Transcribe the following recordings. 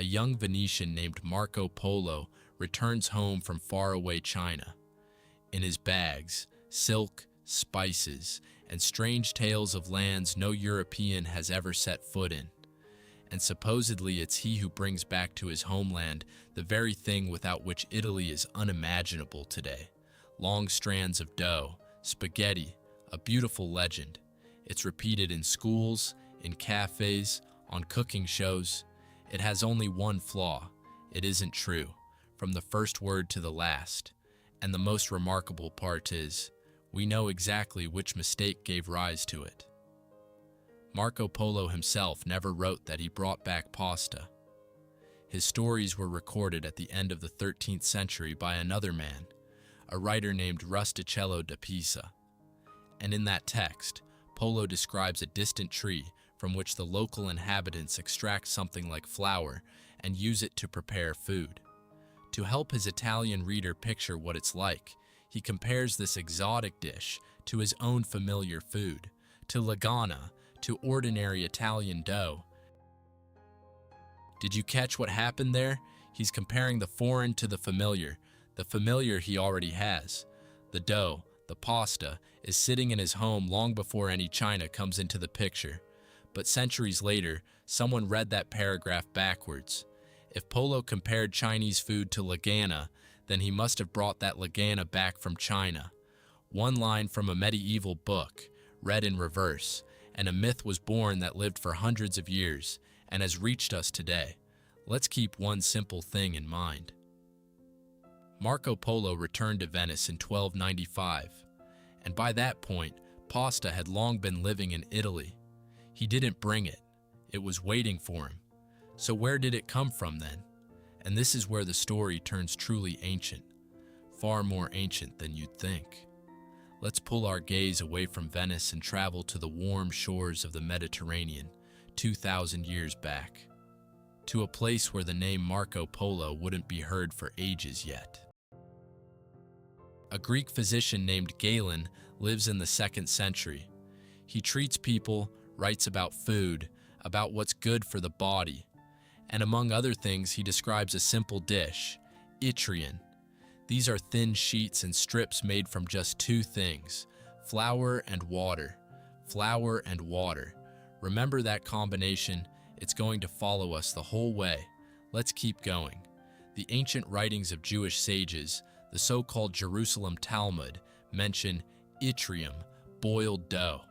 a young Venetian named Marco Polo returns home from faraway China. In his bags, silk, spices, and strange tales of lands no European has ever set foot in. And supposedly it's he who brings back to his homeland the very thing without which Italy is unimaginable today. Long strands of dough, spaghetti, a beautiful legend. It's repeated in schools, in cafes, on cooking shows. It has only one flaw. It isn't true, from the first word to the last. And the most remarkable part is, we know exactly which mistake gave rise to it. Marco Polo himself never wrote that he brought back pasta. His stories were recorded at the end of the 13th century by another man, a writer named Rustichello da Pisa. And in that text, Polo describes a distant tree from which the local inhabitants extract something like flour and use it to prepare food. To help his Italian reader picture what it's like, he compares this exotic dish to his own familiar food, to lagana, to ordinary Italian dough. Did you catch what happened there? He's comparing the foreign to the familiar he already has. The dough, the pasta, is sitting in his home long before any China comes into the picture. But centuries later, someone read that paragraph backwards. If Polo compared Chinese food to lagana, then he must have brought that lagana back from China. One line from a medieval book, read in reverse, and a myth was born that lived for hundreds of years and has reached us today. Let's keep one simple thing in mind. Marco Polo returned to Venice in 1295, and by that point, pasta had long been living in Italy. He didn't bring it. It was waiting for him. So where did it come from then? And this is where the story turns truly ancient, far more ancient than you'd think. Let's pull our gaze away from Venice and travel to the warm shores of the Mediterranean, 2,000 years back, to a place where the name Marco Polo wouldn't be heard for ages yet. A Greek physician named Galen lives in the 2nd century. He treats people, writes about food, about what's good for the body, and among other things he describes a simple dish, yttrion. These are thin sheets and strips made from just two things, flour and water. Flour and water. Remember that combination? It's going to follow us the whole way. Let's keep going. The ancient writings of Jewish sages, the so-called Jerusalem Talmud, mention yttrium, boiled dough.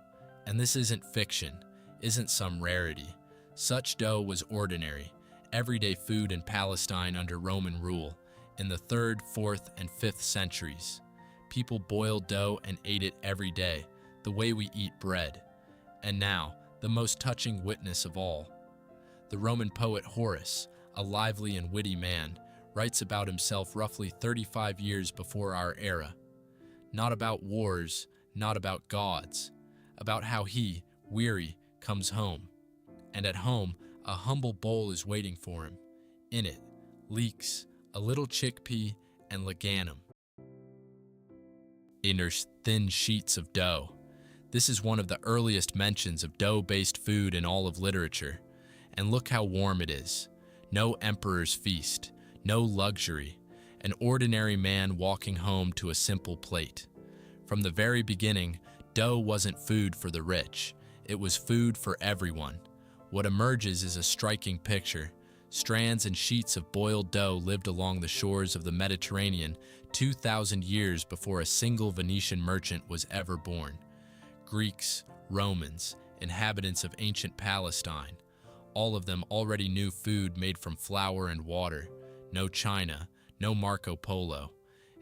And this isn't fiction, isn't some rarity. Such dough was ordinary, everyday food in Palestine under Roman rule. In the 3rd, 4th, and 5th centuries, people boiled dough and ate it every day, the way we eat bread. And now, the most touching witness of all. The Roman poet Horace, a lively and witty man, writes about himself roughly 35 years before our era. Not about wars, not about gods, about how he, weary, comes home. And at home, a humble bowl is waiting for him. In it, leeks, a little chickpea, and laganum. Inner thin sheets of dough. This is one of the earliest mentions of dough-based food in all of literature. And look how warm it is. No emperor's feast, no luxury. An ordinary man walking home to a simple plate. From the very beginning, dough wasn't food for the rich. It was food for everyone. What emerges is a striking picture. Strands and sheets of boiled dough lived along the shores of the Mediterranean 2,000 years before a single Venetian merchant was ever born. Greeks, Romans, inhabitants of ancient Palestine, all of them already knew food made from flour and water. No China, no Marco Polo.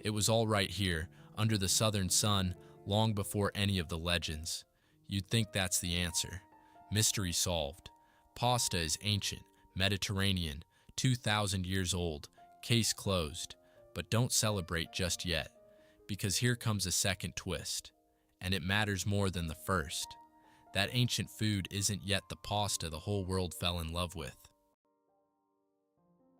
It was all right here, under the southern sun, long before any of the legends. You'd think that's the answer. Mystery solved. Pasta is ancient, Mediterranean, 2,000 years old, case closed. But don't celebrate just yet, because here comes a second twist, and it matters more than the first. That ancient food isn't yet the pasta the whole world fell in love with.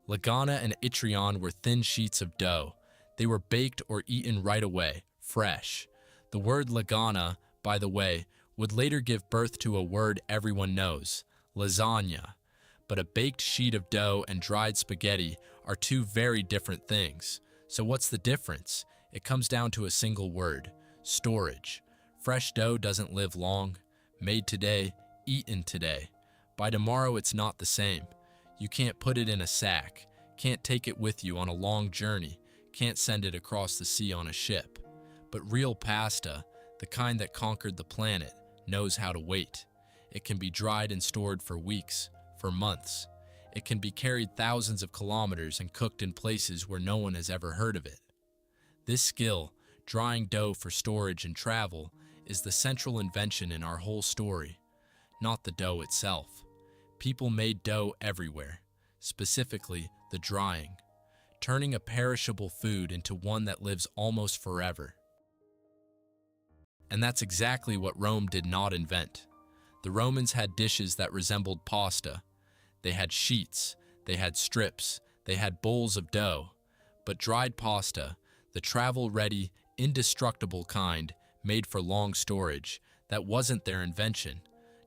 Lagana and yttrion were thin sheets of dough. They were baked or eaten right away, fresh. The word lagana, by the way, would later give birth to a word everyone knows, lasagna. But a baked sheet of dough and dried spaghetti are two very different things. So what's the difference? It comes down to a single word: storage. Fresh dough doesn't live long. Made today, eaten today. By tomorrow, it's not the same. You can't put it in a sack, can't take it with you on a long journey, can't send it across the sea on a ship. But real pasta, the kind that conquered the planet, knows how to wait. It can be dried and stored for weeks, for months. It can be carried thousands of kilometers and cooked in places where no one has ever heard of it. This skill, drying dough for storage and travel, is the central invention in our whole story, not the dough itself. People made dough everywhere, specifically the drying, turning a perishable food into one that lives almost forever. And that's exactly what Rome did not invent. The Romans had dishes that resembled pasta. They had sheets, they had strips, they had bowls of dough. But dried pasta, the travel-ready, indestructible kind, made for long storage, that wasn't their invention.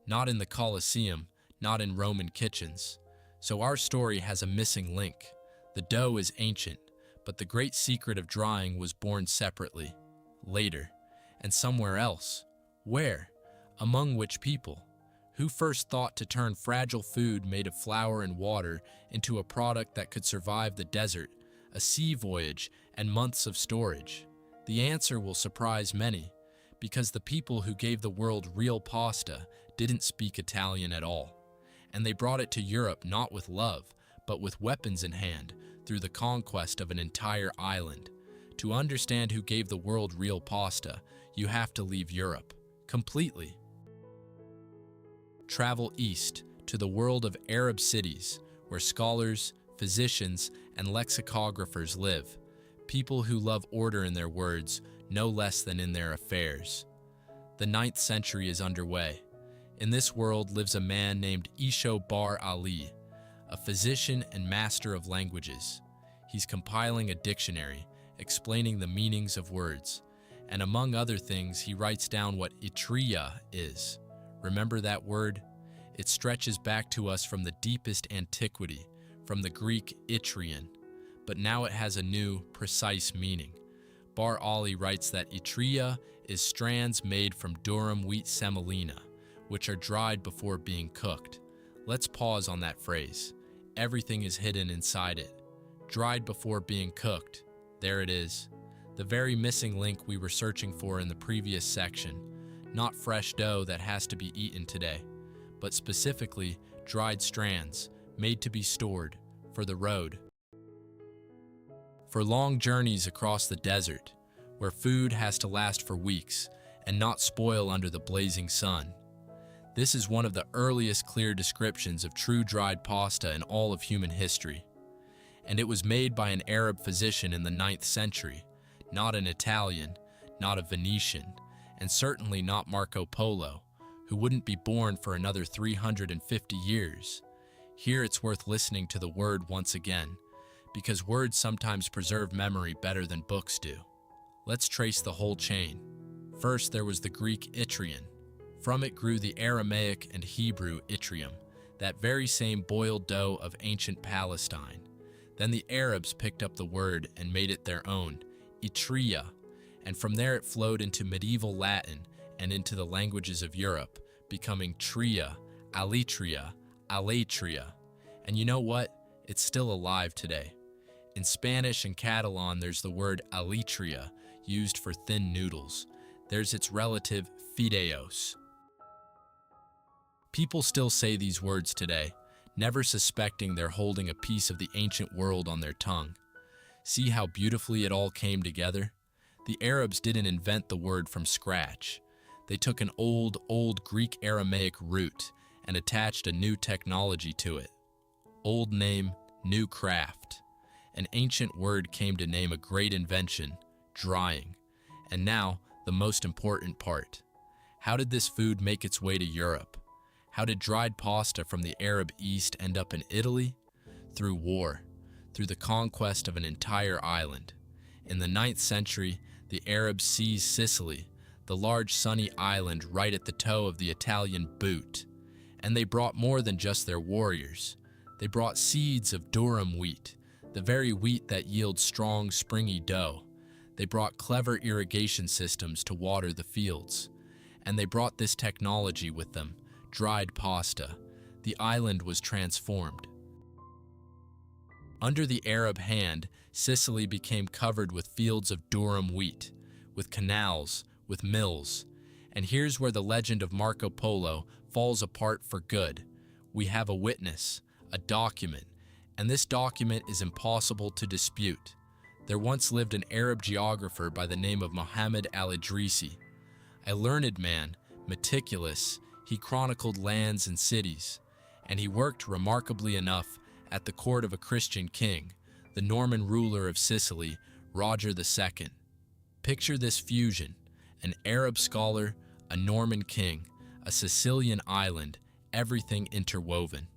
Not in the Colosseum, not in Roman kitchens. So our story has a missing link. The dough is ancient, but the great secret of drying was born separately, later, and somewhere else. Where? Among which people? Who first thought to turn fragile food made of flour and water into a product that could survive the desert, a sea voyage, and months of storage? The answer will surprise many, because the people who gave the world real pasta didn't speak Italian at all. And they brought it to Europe not with love, but with weapons in hand, through the conquest of an entire island. To understand who gave the world real pasta, you have to leave Europe, completely. Travel east, to the world of Arab cities, where scholars, physicians, and lexicographers live. People who love order in their words, no less than in their affairs. The 9th century is underway. In this world lives a man named Isho Bar Ali, a physician and master of languages. He's compiling a dictionary, explaining the meanings of words. And among other things, he writes down what Itria is. Remember that word? It stretches back to us from the deepest antiquity, from the Greek Itrian. But now it has a new, precise meaning. Bar Ali writes that Itria is strands made from durum wheat semolina, which are dried before being cooked. Let's pause on that phrase. Everything is hidden inside it. Dried before being cooked. There it is. The very missing link we were searching for in the previous section. Not fresh dough that has to be eaten today, but specifically dried strands, made to be stored, for the road. For long journeys across the desert, where food has to last for weeks and not spoil under the blazing sun. This is one of the earliest clear descriptions of true dried pasta in all of human history. And it was made by an Arab physician in the 9th century, not an Italian, not a Venetian, and certainly not Marco Polo, who wouldn't be born for another 350 years. Here it's worth listening to the word once again, because words sometimes preserve memory better than books do. Let's trace the whole chain. First, there was the Greek Itrian. From it grew the Aramaic and Hebrew Itrium, that very same boiled dough of ancient Palestine. Then the Arabs picked up the word and made it their own, Itria, and from there it flowed into medieval Latin and into the languages of Europe, becoming tria, alitria, alatria. And you know what? It's still alive today. In Spanish and Catalan, there's the word alitria, used for thin noodles. There's its relative fideos. People still say these words today, never suspecting they're holding a piece of the ancient world on their tongue. See how beautifully it all came together? The Arabs didn't invent the word from scratch. They took an old Greek Aramaic root and attached a new technology to it. Old name, new craft. An ancient word came to name a great invention, drying. And now, the most important part. How did this food make its way to Europe? How did dried pasta from the Arab East end up in Italy? Through war, through the conquest of an entire island. In the 9th century, the Arabs seized Sicily, the large sunny island right at the toe of the Italian boot. And they brought more than just their warriors. They brought seeds of durum wheat, the very wheat that yields strong, springy dough. They brought clever irrigation systems to water the fields. And they brought this technology with them, dried pasta. The island was transformed. Under the Arab hand, Sicily became covered with fields of durum wheat, with canals, with mills. And here's where the legend of Marco Polo falls apart for good. We have a witness, a document, and this document is impossible to dispute. There once lived an Arab geographer by the name of Muhammad al-Idrisi. A learned man, meticulous, he chronicled lands and cities, and he worked remarkably enough at the court of a Christian king, the Norman ruler of Sicily, Roger II. Picture this fusion: an Arab scholar, a Norman king, a Sicilian island, everything interwoven.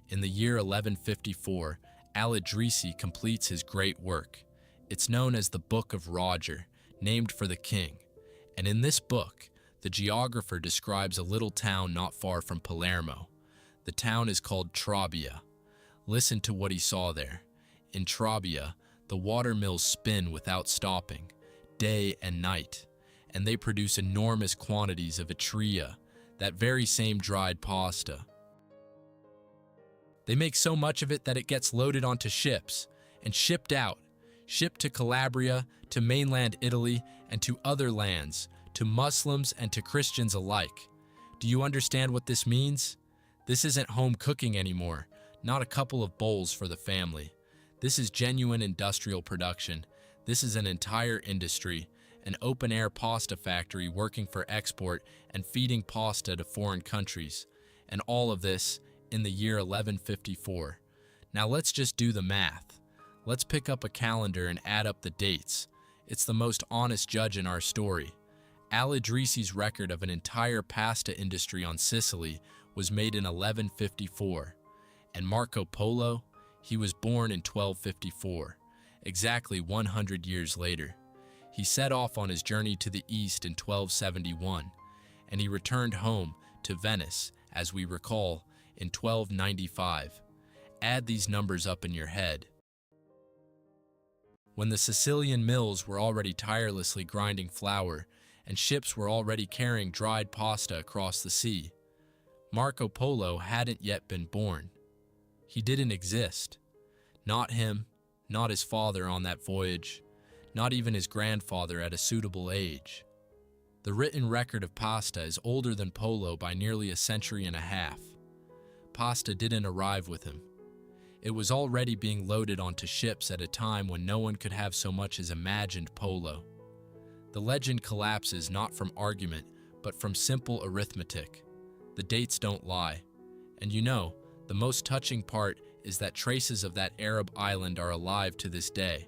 In the year 1154, al-Idrisi completes his great work. It's known as the Book of Roger, named for the king. And in this book, the geographer describes a little town not far from Palermo. The town is called Trabia. Listen to what he saw there. In Trabia, the watermills spin without stopping, day and night, and they produce enormous quantities of ytria, that very same dried pasta. They make so much of it that it gets loaded onto ships and shipped out, shipped to Calabria, to mainland Italy, and to other lands, to Muslims and to Christians alike. Do you understand what this means? This isn't home cooking anymore, not a couple of bowls for the family. This is genuine industrial production. This is an entire industry, an open-air pasta factory working for export and feeding pasta to foreign countries. And all of this in the year 1154. Now let's just do the math. Let's pick up a calendar and add up the dates. It's the most honest judge in our story. Al-Idrisi's record of an entire pasta industry on Sicily was made in 1154. And Marco Polo, he was born in 1254, exactly 100 years later. He set off on his journey to the east in 1271, and he returned home to Venice, as we recall, in 1295. Add these numbers up in your head. When the Sicilian mills were already tirelessly grinding flour, and ships were already carrying dried pasta across the sea, Marco Polo hadn't yet been born. He didn't exist. Not him, not his father on that voyage, not even his grandfather at a suitable age. The written record of pasta is older than Polo by nearly a century and a half. Pasta didn't arrive with him. It was already being loaded onto ships at a time when no one could have so much as imagined Polo. The legend collapses not from argument, but from simple arithmetic. The dates don't lie. And you know, the most touching part is that traces of that Arab island are alive to this day.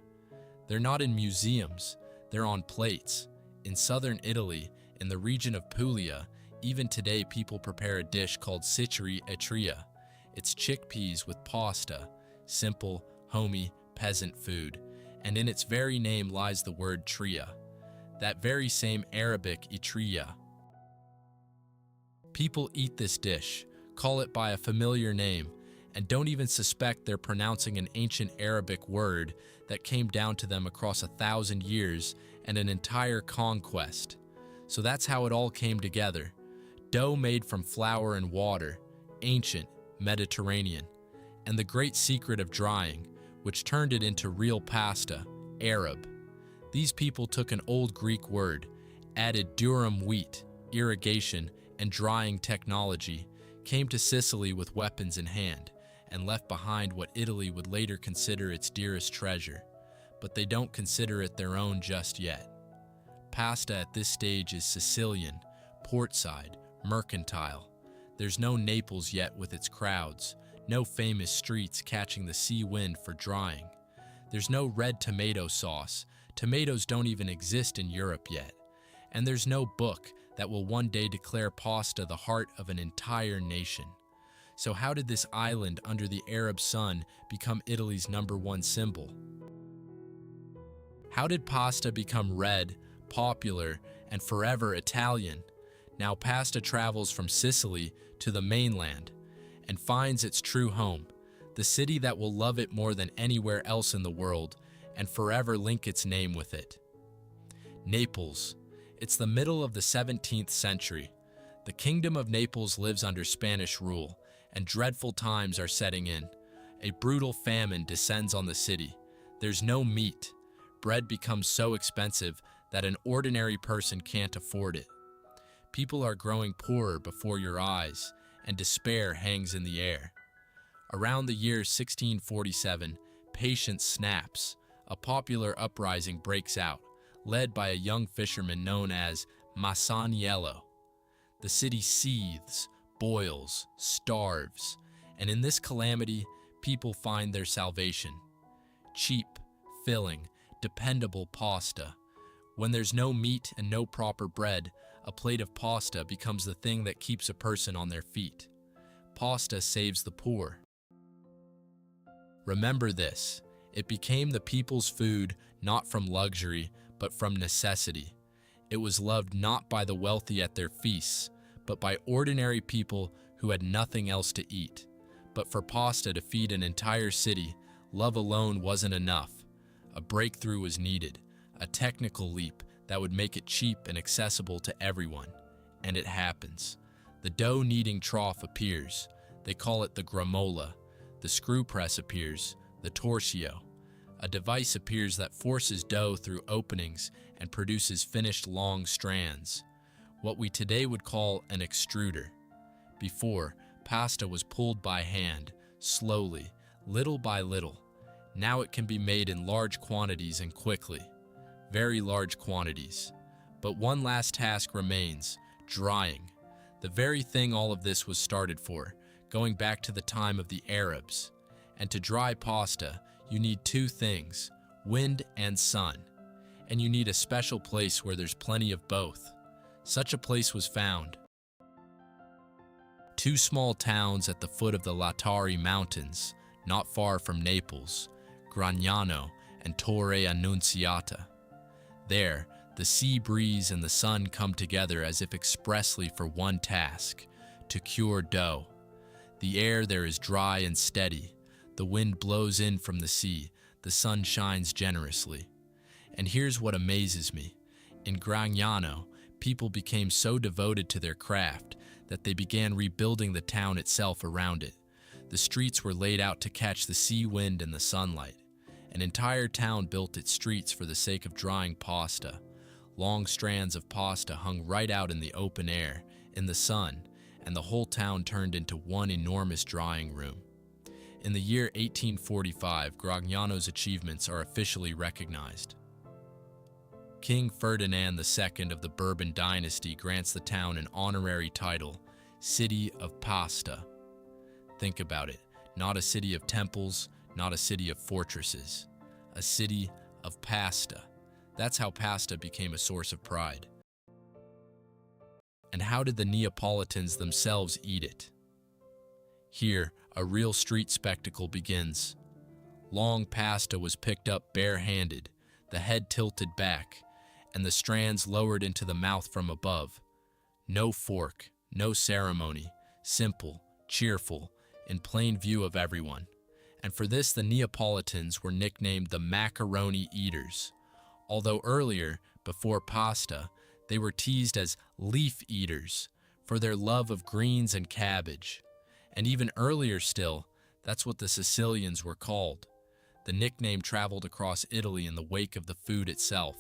They're not in museums, they're on plates. In southern Italy, in the region of Puglia, even today people prepare a dish called Sicily ytria. It's chickpeas with pasta, simple, homey, peasant food. And in its very name lies the word tria, that very same Arabic ytria. People eat this dish, call it by a familiar name, and don't even suspect they're pronouncing an ancient Arabic word that came down to them across 1,000 years and an entire conquest. So that's how it all came together. Dough made from flour and water, ancient, Mediterranean, and the great secret of drying, which turned it into real pasta, Arab. These people took an old Greek word, added durum wheat, irrigation, and drying technology, came to Sicily with weapons in hand, and left behind what Italy would later consider its dearest treasure. But they don't consider it their own just yet. Pasta at this stage is Sicilian, portside, mercantile. There's no Naples yet with its crowds, no famous streets catching the sea wind for drying. There's no red tomato sauce. Tomatoes don't even exist in Europe yet. And there's no book that will one day declare pasta the heart of an entire nation. So how did this island under the Arab sun become Italy's #1 symbol? How did pasta become red, popular, and forever Italian? Now pasta travels from Sicily to the mainland and finds its true home, the city that will love it more than anywhere else in the world and forever link its name with it. Naples. It's the middle of the 17th century. The Kingdom of Naples lives under Spanish rule, and dreadful times are setting in. A brutal famine descends on the city. There's no meat. Bread becomes so expensive that an ordinary person can't afford it. People are growing poorer before your eyes, and despair hangs in the air. Around the year 1647, patience snaps. A popular uprising breaks out, led by a young fisherman known as Masaniello. The city seethes, boils, starves, and in this calamity, people find their salvation. Cheap, filling, dependable pasta. When there's no meat and no proper bread, a plate of pasta becomes the thing that keeps a person on their feet. Pasta saves the poor. Remember this, it became the people's food not from luxury, but from necessity. It was loved not by the wealthy at their feasts, but by ordinary people who had nothing else to eat. But for pasta to feed an entire city, love alone wasn't enough. A breakthrough was needed, a technical leap that would make it cheap and accessible to everyone. And it happens. The dough-kneading trough appears. They call it the gramola. The screw press appears, the torcio. A device appears that forces dough through openings and produces finished long strands, what we today would call an extruder. Before, pasta was pulled by hand, slowly, little by little. Now it can be made in large quantities and quickly, very large quantities. But one last task remains, drying. The very thing all of this was started for, going back to the time of the Arabs. And to dry pasta, you need two things, wind and sun. And you need a special place where there's plenty of both. Such a place was found. Two small towns at the foot of the Lattari Mountains, not far from Naples, Gragnano and Torre Annunziata. There, the sea breeze and the sun come together as if expressly for one task, to cure dough. The air there is dry and steady. The wind blows in from the sea. The sun shines generously. And here's what amazes me. In Gragnano, people became so devoted to their craft that they began rebuilding the town itself around it. The streets were laid out to catch the sea wind and the sunlight. An entire town built its streets for the sake of drying pasta. Long strands of pasta hung right out in the open air, in the sun, and the whole town turned into one enormous drying room. In the year 1845, Gragnano's achievements are officially recognized. King Ferdinand II of the Bourbon dynasty grants the town an honorary title, City of Pasta. Think about it, not a city of temples, not a city of fortresses, a city of pasta. That's how pasta became a source of pride. And how did the Neapolitans themselves eat it? Here, a real street spectacle begins. Long pasta was picked up bare-handed, the head tilted back, and the strands lowered into the mouth from above. No fork, no ceremony, simple, cheerful, in plain view of everyone. And for this the Neapolitans were nicknamed the macaroni eaters. Although earlier, before pasta, they were teased as leaf eaters for their love of greens and cabbage. And even earlier still, that's what the Sicilians were called. The nickname traveled across Italy in the wake of the food itself.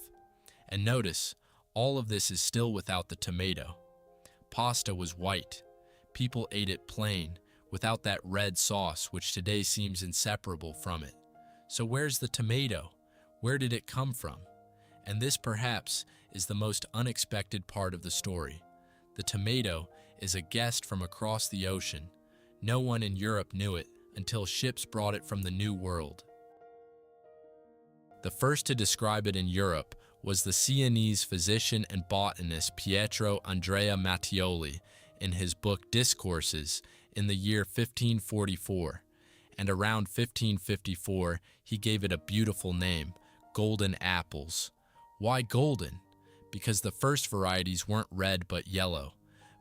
And notice, all of this is still without the tomato. Pasta was white. People ate it plain, without that red sauce which today seems inseparable from it. So where's the tomato? Where did it come from? And this perhaps is the most unexpected part of the story. The tomato is a guest from across the ocean. No one in Europe knew it until ships brought it from the New World. The first to describe it in Europe was the Sienese physician and botanist Pietro Andrea Mattioli in his book Discourses in the year 1544, and around 1554 he gave it a beautiful name, golden apples. Why golden? Because the first varieties weren't red but yellow.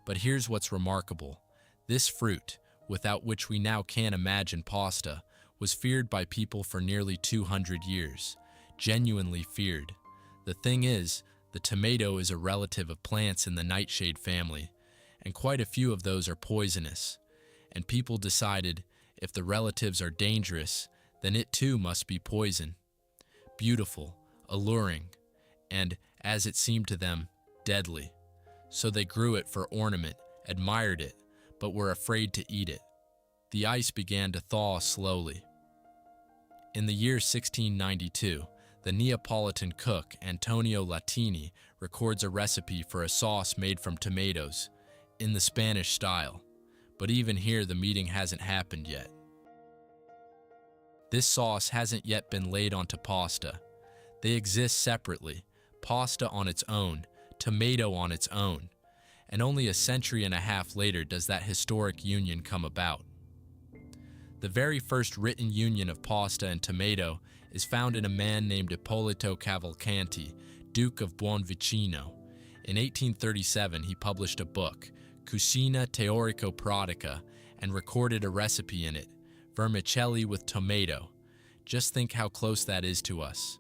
But here's what's remarkable. This fruit, without which we now can't imagine pasta, was feared by people for nearly 200 years. Genuinely feared. The thing is, the tomato is a relative of plants in the nightshade family, and quite a few of those are poisonous. And people decided, if the relatives are dangerous, then it too must be poison. Beautiful, alluring, and, as it seemed to them, deadly. So they grew it for ornament, admired it, but were afraid to eat it. The ice began to thaw slowly. In the year 1692, the Neapolitan cook Antonio Latini records a recipe for a sauce made from tomatoes, in the Spanish style. But even here the meeting hasn't happened yet. This sauce hasn't yet been laid onto pasta. They exist separately, pasta on its own, tomato on its own, and only a century and a half later does that historic union come about. The very first written union of pasta and tomato is found in a man named Ippolito Cavalcanti, Duke of Buonvicino. In 1837, he published a book, Cucina Teorico-Pratica, and recorded a recipe in it, vermicelli with tomato. Just think how close that is to us.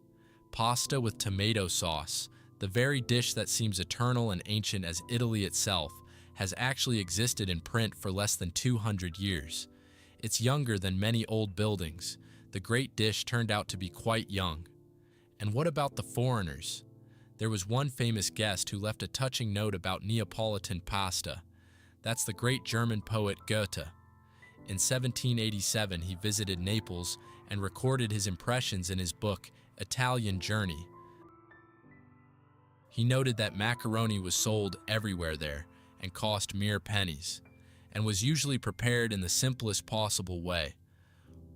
Pasta with tomato sauce, the very dish that seems eternal and ancient as Italy itself, has actually existed in print for less than 200 years. It's younger than many old buildings. The great dish turned out to be quite young. And what about the foreigners? There was one famous guest who left a touching note about Neapolitan pasta. That's the great German poet Goethe. In 1787, he visited Naples and recorded his impressions in his book, Italian Journey. He noted that macaroni was sold everywhere there and cost mere pennies, and was usually prepared in the simplest possible way,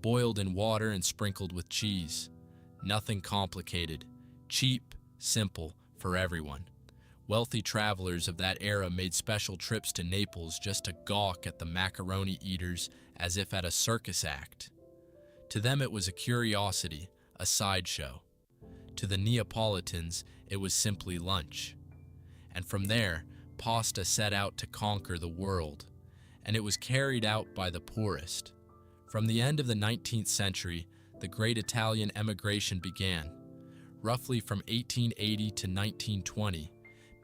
boiled in water and sprinkled with cheese. Nothing complicated, cheap, simple, for everyone. Wealthy travelers of that era made special trips to Naples just to gawk at the macaroni eaters as if at a circus act. To them it was a curiosity, a sideshow. To the Neapolitans, it was simply lunch. And from there, pasta set out to conquer the world, and it was carried out by the poorest. From the end of the 19th century, the great Italian emigration began. Roughly from 1880 to 1920,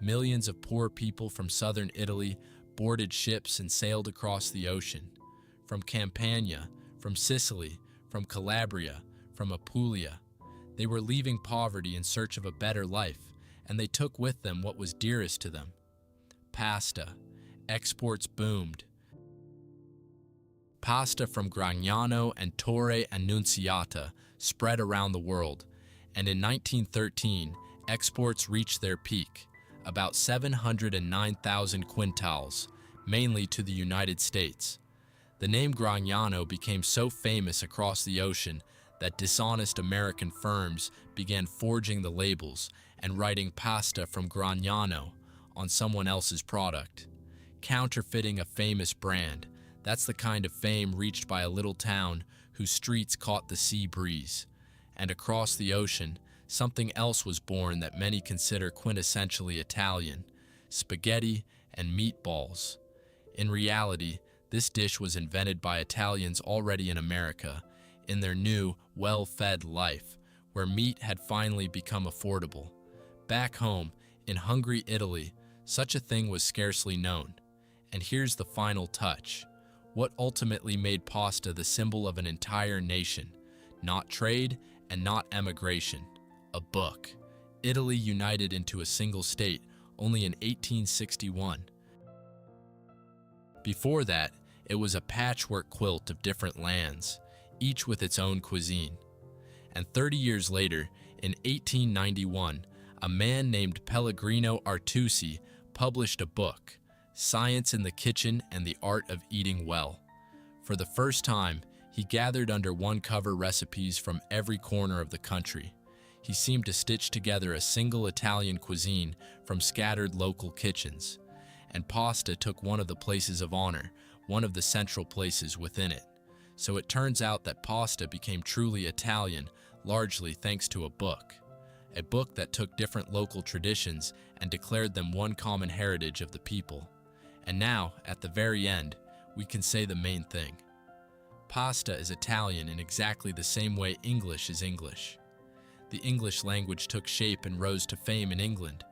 millions of poor people from southern Italy boarded ships and sailed across the ocean. From Campania, from Sicily, from Calabria, from Apulia. They were leaving poverty in search of a better life, and they took with them what was dearest to them. Pasta. Exports boomed. Pasta from Gragnano and Torre Annunziata spread around the world, and in 1913, exports reached their peak, about 709,000 quintals, mainly to the United States. The name Gragnano became so famous across the ocean that dishonest American firms began forging the labels and writing pasta from Gragnano on someone else's product. Counterfeiting a famous brand, that's the kind of fame reached by a little town whose streets caught the sea breeze. And across the ocean, something else was born that many consider quintessentially Italian: spaghetti and meatballs. In reality, this dish was invented by Italians already in America, in their new, well-fed life, where meat had finally become affordable. Back home, in hungry Italy, such a thing was scarcely known. And here's the final touch. What ultimately made pasta the symbol of an entire nation, not trade and not emigration, a book. Italy united into a single state only in 1861. Before that, it was a patchwork quilt of different lands, each with its own cuisine. And 30 years later, in 1891, a man named Pellegrino Artusi published a book, Science in the Kitchen and the Art of Eating Well. For the first time, he gathered under one cover recipes from every corner of the country. He seemed to stitch together a single Italian cuisine from scattered local kitchens. And pasta took one of the places of honor, one of the central places within it. So it turns out that pasta became truly Italian, largely thanks to a book that took different local traditions and declared them one common heritage of the people. And now, at the very end, we can say the main thing. Pasta is Italian in exactly the same way English is English. The English language took shape and rose to fame in England,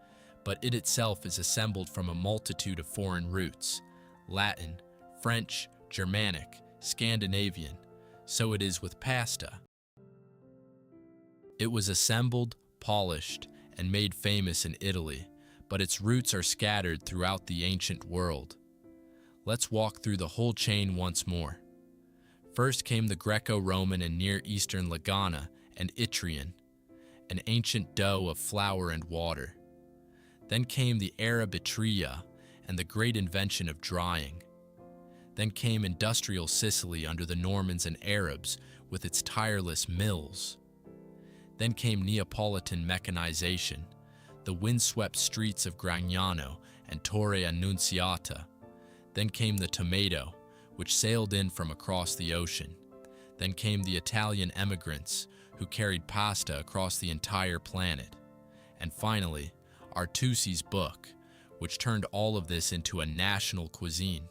but it itself is assembled from a multitude of foreign roots: Latin, French, Germanic, Scandinavian. So it is with pasta. It was assembled, polished, and made famous in Italy, but its roots are scattered throughout the ancient world. Let's walk through the whole chain once more. First came the Greco-Roman and Near Eastern Lagana and Itrian, an ancient dough of flour and water. Then came the Arab Etruria and the great invention of drying. Then came industrial Sicily under the Normans and Arabs with its tireless mills. Then came Neapolitan mechanization, the windswept streets of Gragnano and Torre Annunziata. Then came the tomato, which sailed in from across the ocean. Then came the Italian emigrants, who carried pasta across the entire planet. And finally, Artusi's book, which turned all of this into a national cuisine.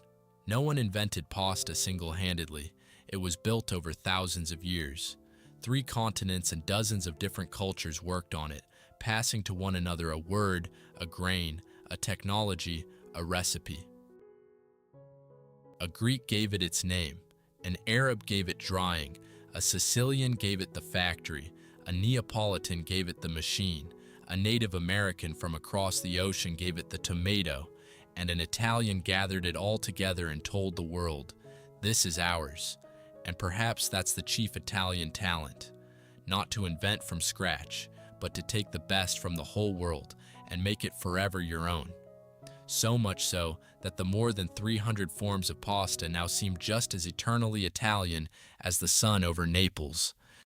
No one invented pasta single-handedly. It was built over thousands of years. 3 continents and dozens of different cultures worked on it, passing to one another a word, a grain, a technology, a recipe. A Greek gave it its name, an Arab gave it drying, a Sicilian gave it the factory, a Neapolitan gave it the machine, a Native American from across the ocean gave it the tomato, and an Italian gathered it all together and told the world, "This is ours." And perhaps that's the chief Italian talent, not to invent from scratch, but to take the best from the whole world and make it forever your own. So much so that the more than 300 forms of pasta now seem just as eternally Italian as the sun over Naples.